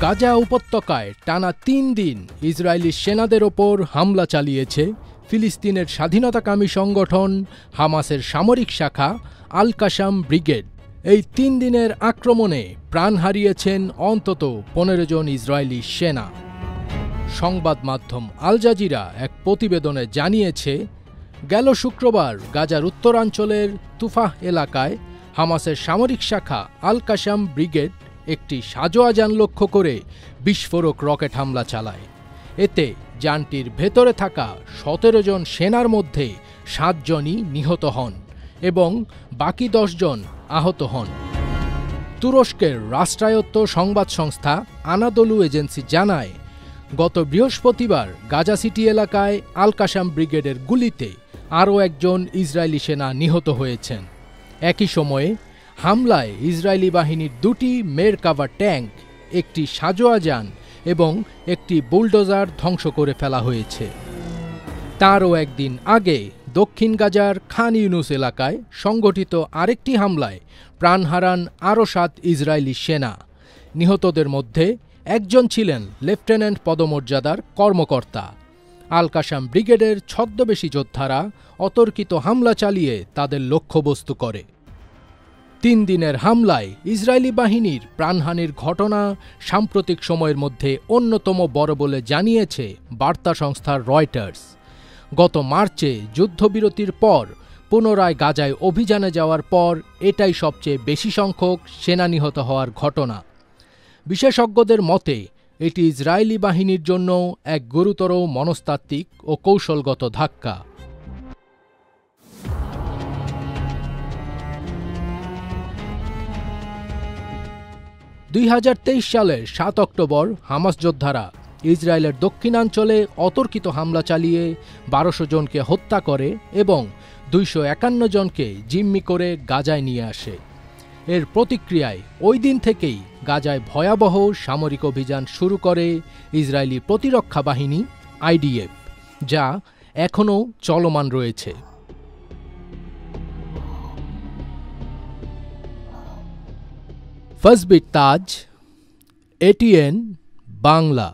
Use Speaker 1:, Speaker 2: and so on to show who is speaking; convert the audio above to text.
Speaker 1: গাজা উপত্যকায় টানা ৩ দিন ইসরায়েলি সেনাদের ওপর হামলা চালিয়েছে ফিলিস্তিনের স্বাধীনতাকামী সংগঠন হামাসের সামরিক শাখা আল কাসাম ব্রিগেড। এই ৩ দিনের আক্রমণে প্রাণ হারিয়েছেন অন্তত ১৫ জন ইসরায়েলি সেনা। সংবাদ মাধ্যম আল জাজিরা এক প্রতিবেদনে জানিয়েছে, গেল শুক্রবার গাজার উত্তরাঞ্চলের তুফাহ এলাকায় হামাসের সামরিক শাখা আল কাসাম ব্রিগেড একটি সাজোয়া যান লক্ষ্য করে বিস্ফোরক রকেট হামলা চালায়। এতে যানটির ভেতরে থাকা ১৭ জন সেনার মধ্যে ৭ জনই নিহত হন এবং বাকি ১০ জন আহত হন। তুরস্কের রাষ্ট্রায়ত্ত সংবাদ সংস্থা আনাদোলু এজেন্সি জানায়, গত বৃহস্পতিবার গাজা সিটি এলাকায় আল কাসাম ব্রিগেডের গুলিতে আরও একজন ইসরায়েলি সেনা নিহত হয়েছেন। একই সময়ে হামলায় ইসরায়েলি বাহিনীর ২টি মেরকাভা ট্যাঙ্ক, একটি সাজোয়া যান এবং একটি বুলডোজার ধ্বংস করে ফেলা হয়েছে। তারও একদিন আগে দক্ষিণ গাজার খান ইউনুস এলাকায় সংঘটিত আরেকটি হামলায় প্রাণ হারান আরও ৭ ইসরায়েলি সেনা। নিহতদের মধ্যে একজন ছিলেন লেফটেন্যান্ট পদমর্যাদার কর্মকর্তা। আল কাসাম ব্রিগেডের ছদ্মবেশী যোদ্ধারা অতর্কিত হামলা চালিয়ে তাদের লক্ষ্যবস্তু করে। ৩ দিনের হামলায় ইসরায়েলি বাহিনীর প্রাণহানির ঘটনা সাম্প্রতিক সময়ের মধ্যে অন্যতম বড় বলে জানিয়েছে বার্তা সংস্থা রয়টার্স। গত মার্চে যুদ্ধবিরতির পর পুনরায় গাজায় অভিযানে যাওয়ার পর এটাই সবচেয়ে বেশি সংখ্যক সেনা নিহত হওয়ার ঘটনা। বিশেষজ্ঞদের মতে এটি ইসরায়েলি বাহিনীর জন্য এক গুরুতর মনস্তাত্ত্বিক ও কৌশলগত ধাক্কা। ২০২৩ সালের ৭ অক্টোবর হামাস যোদ্ধারা ইসরায়েলের দক্ষিণাঞ্চলে অতর্কিত হামলা চালিয়ে ১২০০ জনকে হত্যা করে এবং ২৫১ জনকে জিম্মি করে গাজায় নিয়ে আসে। এর প্রতিক্রিয়ায় ওই দিন থেকেই গাজায় ভয়াবহ সামরিক অভিযান শুরু করে ইসরায়েলি প্রতিরক্ষা বাহিনী আইডিএফ, যা এখনও চলমান রয়েছে। ফজবির তাজ, এটিএন বাংলা।